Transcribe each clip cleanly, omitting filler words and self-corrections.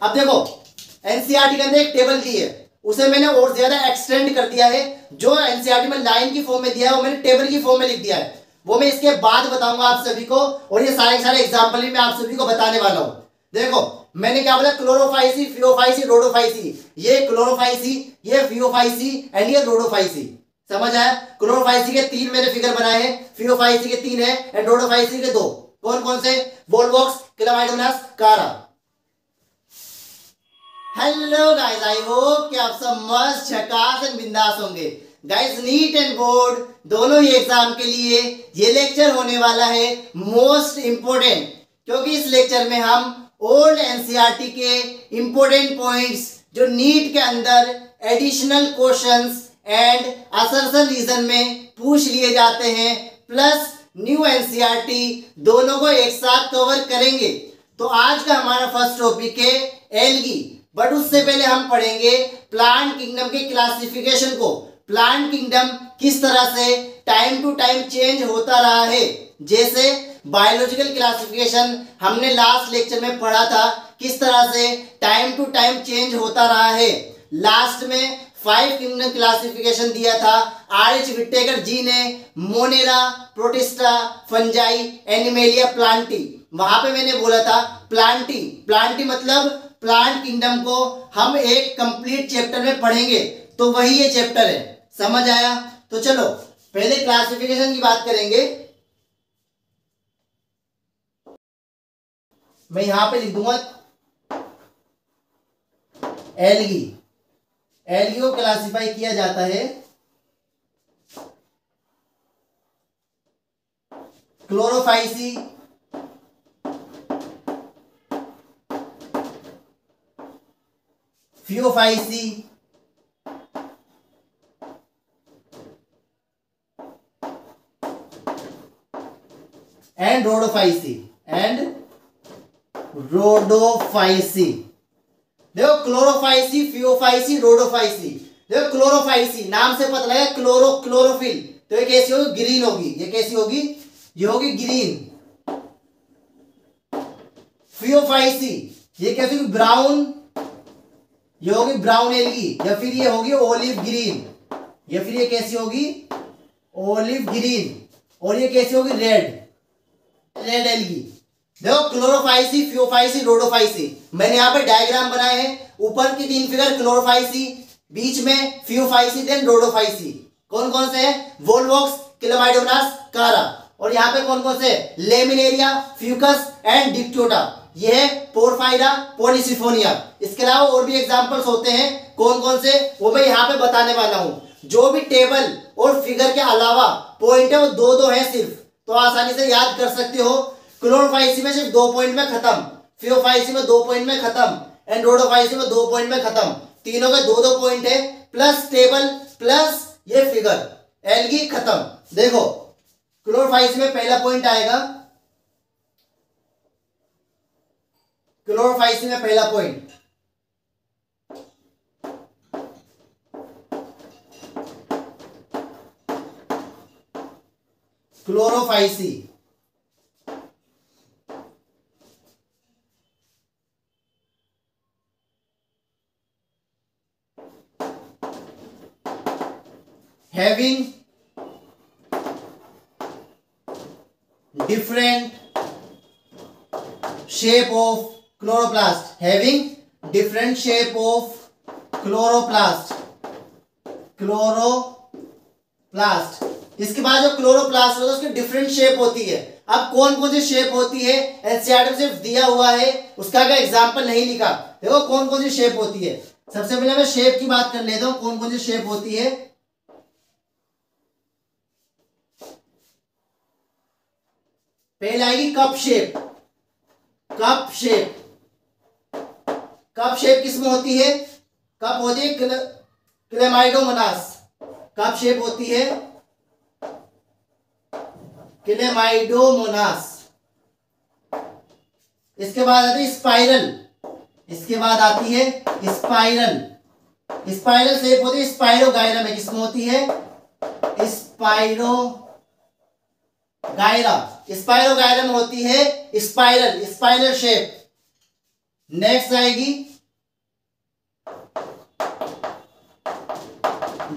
अब देखो एनसीईआरटी के अंदर एक टेबल दी है, उसे मैंने और ज्यादा एक्सटेंड कर दिया है। जो एनसीईआरटी में लाइन की फॉर्म में दिया है वो मैंने टेबल की फॉर्म में लिख दिया है, वो मैं इसके बाद बताऊंगा आप सभी को। और ये सारे एग्जाम्पल भी मैं आप सभी को बताने वाला हूं। देखो मैंने क्या बोला, क्लोरोफाइसी, फियोफाइसी, रोडोफाइसी। ये क्लोरोफाइसी, ये फियोफाइसी एंड ये रोडोफाइसी। समझ आया? क्लोरोफाइसी के 3 मैंने फिगर बनाए हैं, फियोफाइसी के 3 है एंड रोडोफाइसी के 2। कौन कौन से? वोल्वॉक्स, क्लामाइडोमोनास, कारा। हेलो गाइस, आई होप कि आप सब मस्त, झकास एंड बिंदास होंगे। गाइस नीट एंड बोर्ड दोनों ही एग्जाम के लिए ये लेक्चर होने वाला है मोस्ट इंपोर्टेंट, क्योंकि इस लेक्चर में हम ओल्ड एनसीईआरटी के इंपोर्टेंट पॉइंट्स जो नीट के अंदर additional questions and assertion reason में पूछ लिए जाते हैं, प्लस न्यू एनसीईआरटी दोनों को एक साथ कवर करेंगे। तो आज का हमारा फर्स्ट टॉपिक है एल्गी, बट उससे पहले हम पढ़ेंगे प्लांट किंगडम के क्लासिफिकेशन को। प्लांट किंगडम किस तरह से टाइम टू टाइम चेंज होता रहा है। जैसे बायोलॉजिकल क्लासिफिकेशन हमने लास्ट लेक्चर में पढ़ा था, किस तरह से टाइम टू टाइम चेंज होता रहा है। लास्ट में 5 किंगडम क्लासिफिकेशन दिया था आर.एच. विटेकर जी ने, Monera, protista, fungi, animalia, Plantae. वहां पे मैंने बोला था प्लांटी, प्लांटी मतलब प्लांट किंगडम को हम एक कंप्लीट चैप्टर में पढ़ेंगे, तो वही ये चैप्टर है। समझ आया? तो चलो पहले क्लासिफिकेशन की बात करेंगे। मैं यहां पे लिख दूंगा एल्गी। एल्गी को क्लासिफाई किया जाता है क्लोरोफाइसी, फियोफाइसी, एंड रोडोफाइसी, देखो क्लोरोफाइसी, फियोफाइसी, रोडोफाइसी। देखो क्लोरोफाइसी नाम से पता लगा क्लोरोफिल, तो ये कैसी होगी? ग्रीन होगी। ये कैसी होगी? ये होगी ग्रीन। फियोफाइसी ये कैसी होगी? ब्राउन। ये होगी ब्राउन एल्गी, या फिर ये होगी ओलिव ग्रीन, या फिर ये कैसी होगी? Olive green. और ये कैसी होगी? Red algae. देखो क्लोरोफाइसी, फियोफाइसी, रोडोफाइसी, मैंने यहाँ पे डायग्राम बनाए हैं। ऊपर की 3 फिगर क्लोरोफाइसी, बीच में फियोफाइसी, देन रोडोफाइसी। कौन कौन से हैं? वोल्वॉक्स, क्लामाइडोमोनास, कारा। और यहाँ पे कौन कौन से? Laminaria, Fucus and डिक्टोटा। ये है पोरफायरा, पॉलीसिफोनिया। इसके अलावा और भी एग्जांपल्स होते हैं, कौन कौन से वो मैं यहाँ पे बताने वाला हूँ। जो भी टेबल और फिगर के अलावा पॉइंट है वो 2-2 है सिर्फ, तो आसानी से याद कर सकते हो। क्लोरोफाइसी में सिर्फ 2 पॉइंट में खत्म, फियोफाइसी में 2 पॉइंट में खत्म एंड रोडोफाइसी में 2 पॉइंट में खत्म। तीनों के 2-2 पॉइंट है, प्लस टेबल प्लस ये फिगर, एल्गी खत्म। देखो क्लोरोफाइसी में पहला पॉइंट आएगा, क्लोरोफाइसी में पहला point Chlorophyceae, having different shape of chloroplast, having different shape of chloroplast। इसके बाद जो क्लोरोप्लास्ट होता है उसकी डिफरेंट शेप होती है। अब कौन कौन सी शेप होती है एनसीईआरटी में सिर्फ दिया हुआ है, उसका का एग्जांपल नहीं लिखा। देखो कौन कौन सी शेप होती है। सबसे पहले मैं शेप की बात कर लेता हूं, कौन कौन सी शेप होती है। पहले आएगी कप शेप। कप शेप किसमें होती है? कप होती है क्लेमाइडोमोनास। कप शेप होती है क्लेमाइडोमोनास। इसके बाद आती है स्पाइरल। इसके बाद आती है स्पाइरल। स्पाइरल शेप होती है स्पाइरोगायरा में, किसमें होती है? स्पाइरोगायरा में होती है स्पाइरल शेप। नेक्स्ट आएगी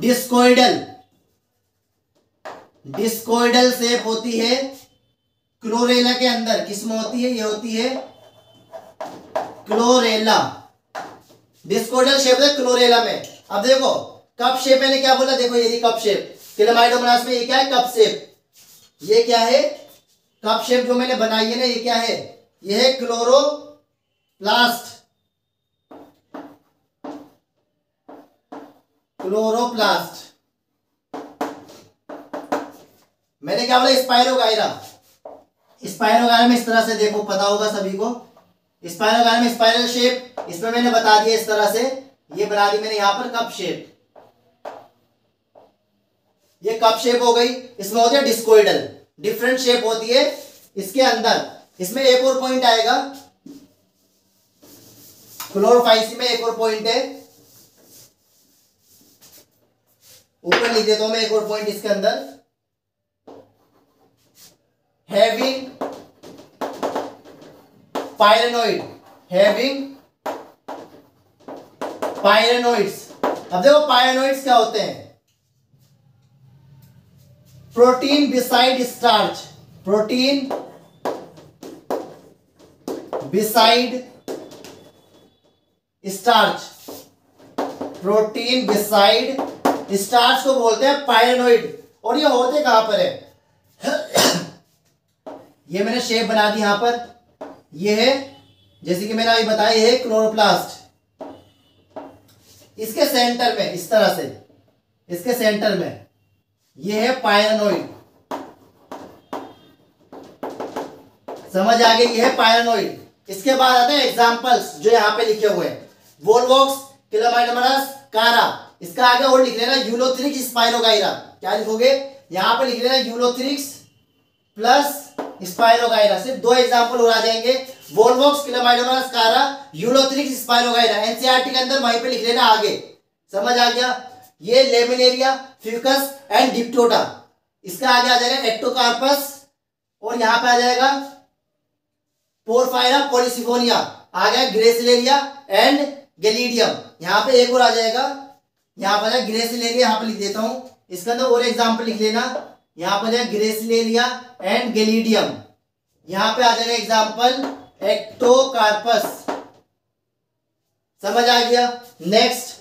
डिस्कोइडल। डिस्कोइडल शेप होती है क्लोरेला के अंदर। किसमें होती है? ये होती है क्लोरेला। डिस्कोइडल शेप है क्लोरेला में। अब देखो कप शेप, मैंने क्या बोला? देखो ये कप शेप, क्लेमाइडोमोनास में ये क्या है? Cup shape. ये क्या है? कप शेप जो मैंने बनाई है ना, ये क्या है? ये है क्लोरोप्लास्ट। क्लोरोप्लास्ट। मैंने क्या बोला? स्पाइरोगायरा। स्पाइरोगायरा में इस तरह से देखो, पता होगा सभी को। स्पाइरोगायरा में स्पाइरल शेप, इसमें मैंने बता दिया इस तरह से। ये बना दी मैंने यहां पर कप शेप। ये कप शेप हो गई। इसमें होती है डिस्कोइडल, डिफरेंट शेप होती है इसके अंदर। इसमें एक और पॉइंट आएगा, क्लोरोफाइसी में एक और पॉइंट है, ऊपर लिख देता हूं मैं एक और पॉइंट इसके अंदर। Having pyrenoid, having pyrenoids. अब देखो पायरेनोइड्स क्या होते हैं? Protein beside starch. Protein beside starch. Protein beside starch को बोलते हैं पायरेनोइड। और ये होते कहां पर है? ये मैंने शेप बना दी यहां पर। ये है, जैसे कि मैंने अभी बताया, ये है क्लोरोप्लास्ट। इसके सेंटर में इस तरह से, इसके सेंटर में ये है पायरेनोइड। समझ आ गई? ये है पायरेनोइड। इसके बाद आते हैं एग्जांपल्स जो यहां पे लिखे हुए हैं। वोलवॉक्स, क्लेमाइडोमोनास, कारा। इसका आगे और लिख लेना यूलोथ्रिक्स स्पाइरोगायरा। क्या लिखोगे? यहां पे लिख लेना यूलोथ्रिक्स प्लस स्पाइरोगायरा। सिर्फ दो एग्जांपल और आ जाएंगे, वोलवॉक्स, क्लेमाइडोमोनास, कारा, यूलोथ्रिक्स स्पाइरोगायरा। एनसीईआरटी के अंदर वहीं पे लिख लेना आगे। समझ आ गया? ये लेमिनेरिया, फ्यूकस एंड डिप्टोटा। इसका आगे आ जाएगा एक्टोकार्पस, और यहां पे आ जाएगा पोरफायरा पॉलीसिफोनिया। आ गया ग्रेसिलेरिया एंड गैलिडियम। यहां पे एक और आ जाएगा, यहां पर ग्रेसिलेरिया, यहां पे लिख देता हूं। इसका अंदर और एग्जांपल लिख लेना। यहां पर ग्रेसिलेरिया एंड गैलिडियम। यहां पे आ जाएगा एग्जांपल एक्टोकार्पस। समझ आ गया? नेक्स्ट,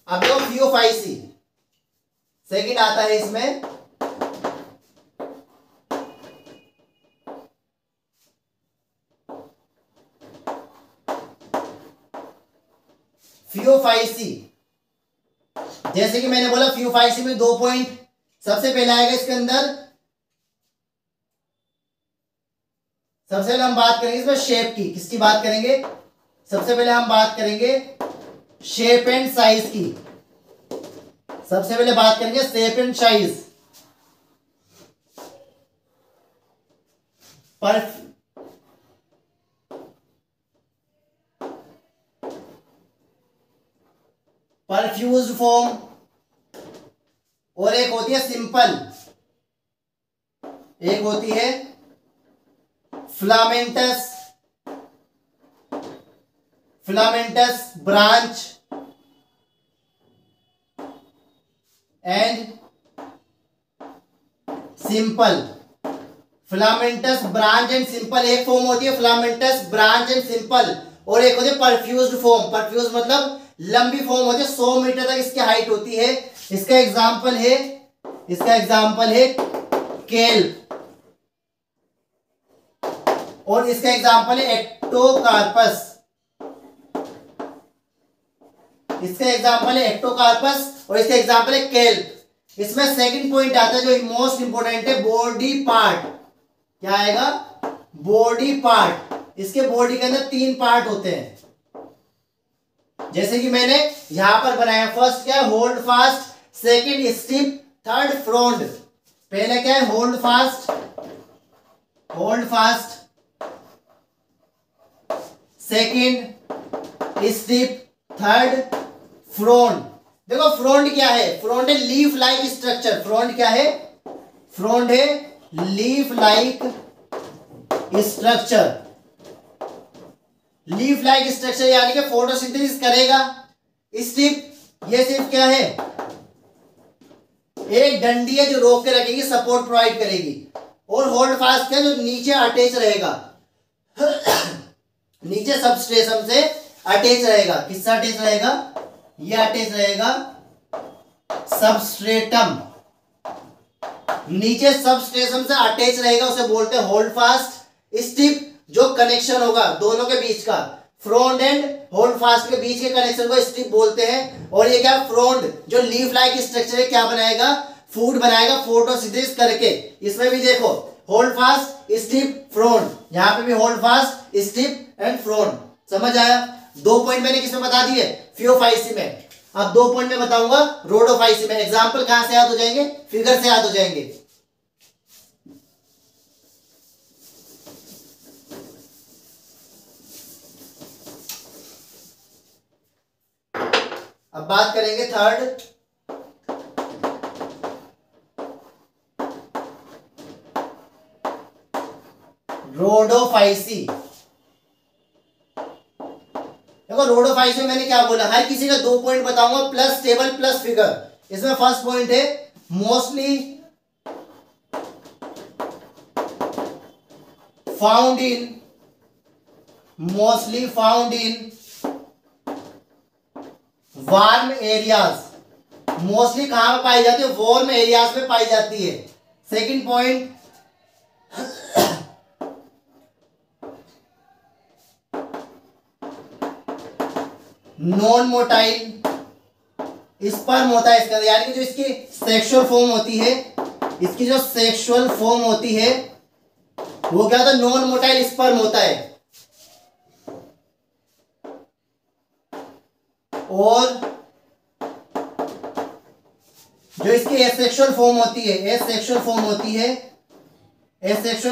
अब देखो फियोफाइसी सेकंड आता है इसमें। फियोफाइसी, जैसे कि मैंने बोला फियोफाइसी में दो पॉइंट। सबसे पहले आएगा इसके अंदर, सबसे पहले हम बात करेंगे इसमें शेप की। किसकी बात करेंगे? सबसे पहले हम बात करेंगे शेप एंड साइज की। सबसे पहले बात करेंगे shape and size. Perfused form, और एक होती है सिंपल, एक होती है filamentous, filamentous branch and simple. Filamentous branch and simple एक फॉर्म होती है, फिलामेंटस ब्रांच एंड सिंपल, और एक होती है परफ्यूज्ड फॉर्म। परफ्यूज मतलब लंबी फॉर्म होती है, 100 मीटर तक इसकी हाइट होती है। इसका एग्जांपल है, इसका एग्जांपल है केल्प, और इसका एग्जांपल है एक्टोकार्पस। इसका एग्जांपल है एक्टोकार्पस और इसका एग्जांपल है केल्प। इसमें सेकंड पॉइंट आता है जो मोस्ट इंपोर्टेंट है, बॉडी पार्ट। क्या आएगा? Body part. इसके बॉडी के अंदर 3 पार्ट होते हैं, जैसे कि मैंने यहां पर बनाया। फर्स्ट क्या है? Holdfast, second stipe, third frond. पहले क्या है? Holdfast, holdfast, second stipe, third frond. देखो फ्रॉन्ड क्या है, फ्रॉन्ड है लीफ लाइक स्ट्रक्चर। फ्रॉन्ड क्या है, फ्रॉन्ड है leaf like structure. Leaf like structure यानी कि फोटोसिंथेसिस करेगा। स्टिप, ये सिर्फ क्या है, एक डंडी है जो रोक के रखेगी, सपोर्ट प्रोवाइड करेगी। और होल्ड फास्ट क्या है, जो नीचे अटैच रहेगा नीचे सबस्ट्रेटम से अटैच रहेगा। किससे अटैच रहेगा, ये अटैच रहेगा सबस्ट्रेटम, नीचे सबस्ट्रेटम से अटैच रहेगा, उसे बोलते हैं होल्ड फास्ट। स्टिप, जो कनेक्शन होगा दोनों के बीच का, फ्रॉन्ड एंड होल्ड फास्ट के बीच के कनेक्शन को स्टिप बोलते हैं। और ये क्या, फ्रॉन्ड जो लीफ लाइक स्ट्रक्चर है क्या बनाएगा, फूड बनाएगा फोटोसिंथेसिस करके। इसमें भी देखो होल्ड फास्ट, स्टिप, फ्रॉन्ड, यहाँ पे भी होल्ड फास्ट, स्टिप एंड फ्रॉन्ड। समझ आया। 2 पॉइंट मैंने किसमें बता दिए, फियोफाइसी में। अब 2 पॉइंट में बताऊंगा रोडोफाइसी में। एग्जाम्पल कहां से याद हो जाएंगे, फिगर से याद हो जाएंगे। अब बात करेंगे थर्ड, रोडोफाइसी। देखो रोडोफाइसी में मैंने क्या बोला, हर किसी का 2 पॉइंट बताऊंगा प्लस टेबल प्लस फिगर। इसमें फर्स्ट पॉइंट है mostly found in warm areas. Mostly कहां पे पाई जाती है, वार्म एरियाज में पाई जाती है। Second point, non motile sperm होता है इसका, यानी कि जो इसकी सेक्सुअल फॉर्म होती है, इसकी जो सेक्सुअल फॉर्म होती है वो क्या होता है, नॉन मोटाइल स्पर्म होता है। और जो इसकी एसेक्सुअल फॉर्म होती है, एसेक्सुअल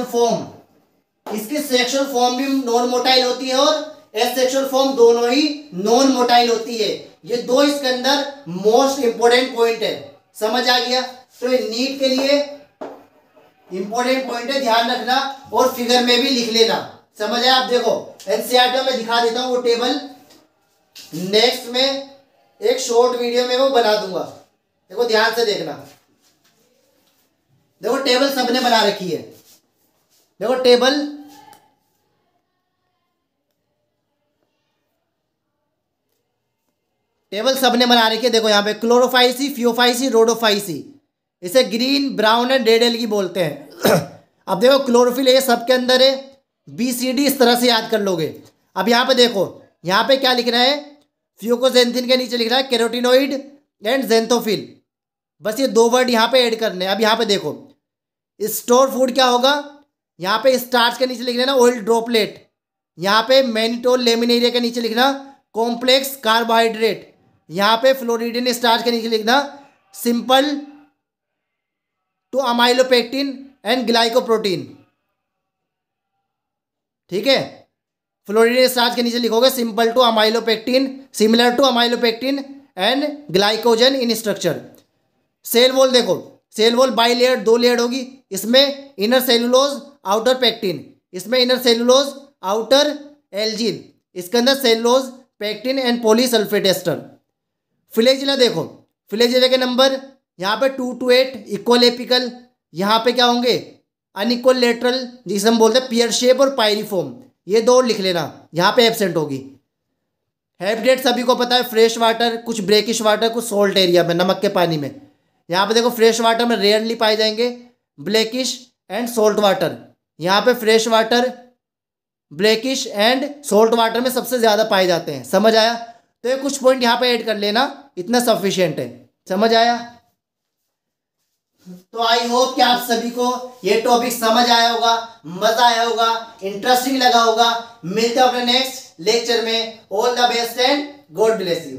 फॉर्म, इसकी सेक्सुअल फॉर्म भी नॉन मोटाइल होती है और एसेक्सुअल फॉर्म दोनों ही नॉन मोटाइल होती है। ये 2 इसके अंदर मोस्ट इंपोर्टेंट पॉइंट है। समझ आ गया। तो ये नीट के लिए इंपोर्टेंट पॉइंट है, ध्यान रखना और फिगर में भी लिख लेना। समझ आया। आप देखो एनसीईआरटी में दिखा देता हूं वो टेबल, नेक्स्ट में एक शॉर्ट वीडियो में वो बना दूंगा। देखो ध्यान से देखना। देखो टेबल सबने बना रखी है। देखो टेबल सबने बना रखी है। देखो यहाँ पे क्लोरोफाइसी, फियोफाइसी, रोडोफाइसी। इसे green, brown and red algae बोलते हैं। अब देखो क्लोरोफिल ये सबके अंदर है, BCD इस तरह से याद कर लोगे। अब यहाँ पे देखो, यहाँ पे क्या लिख रहा है, फ्यूकोजेंथिन के नीचे लिख रहा है कैरोटिनोइड एंड जेंथोफिल। बस ये 2 वर्ड यहाँ पे ऐड करने हैं। अब यहाँ पे देखो स्टोर फूड क्या होगा, यहाँ पे स्टार्च के नीचे लिख लेना ऑयल ड्रॉपलेट, यहाँ पे मैनिटोल लेमिनेरिया के नीचे लिखना कॉम्प्लेक्स कार्बोहाइड्रेट, यहाँ पे फ्लोरिडिन स्टार्च के नीचे लिखना simple to amylopectin and glycoprotein. ठीक है, फ्लोरिडिन स्टार्च के नीचे लिखोगे simple to amylopectin, similar to amylopectin and glycogen in structure. Cell wall देखो, cell wall bilayer 2 layer होगी। इसमें इनर सेलुलोज आउटर पेक्टिन, इसमें इनर सेलुलोज आउटर एल्जिन, इसके अंदर cellulose pectin and polysulphate ester. Flagella देखो, flagella के number यहाँ पे 2 to 8 इक्वल एपिकल, यहाँ पे क्या होंगे अनइक्वल लेटरल, जिसे हम बोलते हैं पियर शेप और पायरिफॉर्म। ये 2 लिख लेना, यहाँ पे एब्सेंट होगी। हैबिटेट सभी को पता है, फ्रेश वाटर, कुछ ब्रेकिश वाटर, कुछ सॉल्ट एरिया में, नमक के पानी में। यहाँ पे देखो फ्रेश वाटर में रेयरली पाए जाएंगे ब्लैकिश एंड सॉल्ट वाटर, यहाँ पे fresh water, blackish and salt water में सबसे ज़्यादा पाए जाते हैं। समझ आया। तो ये कुछ पॉइंट यहाँ पे ऐड कर लेना, इतना सफिशिएंट है। समझ आया। तो आई होप कि आप सभी को ये टॉपिक समझ आया होगा, मजा आया होगा, इंटरेस्टिंग लगा होगा। मिलते हैं अपने नेक्स्ट लेक्चर में। All the best and God bless you.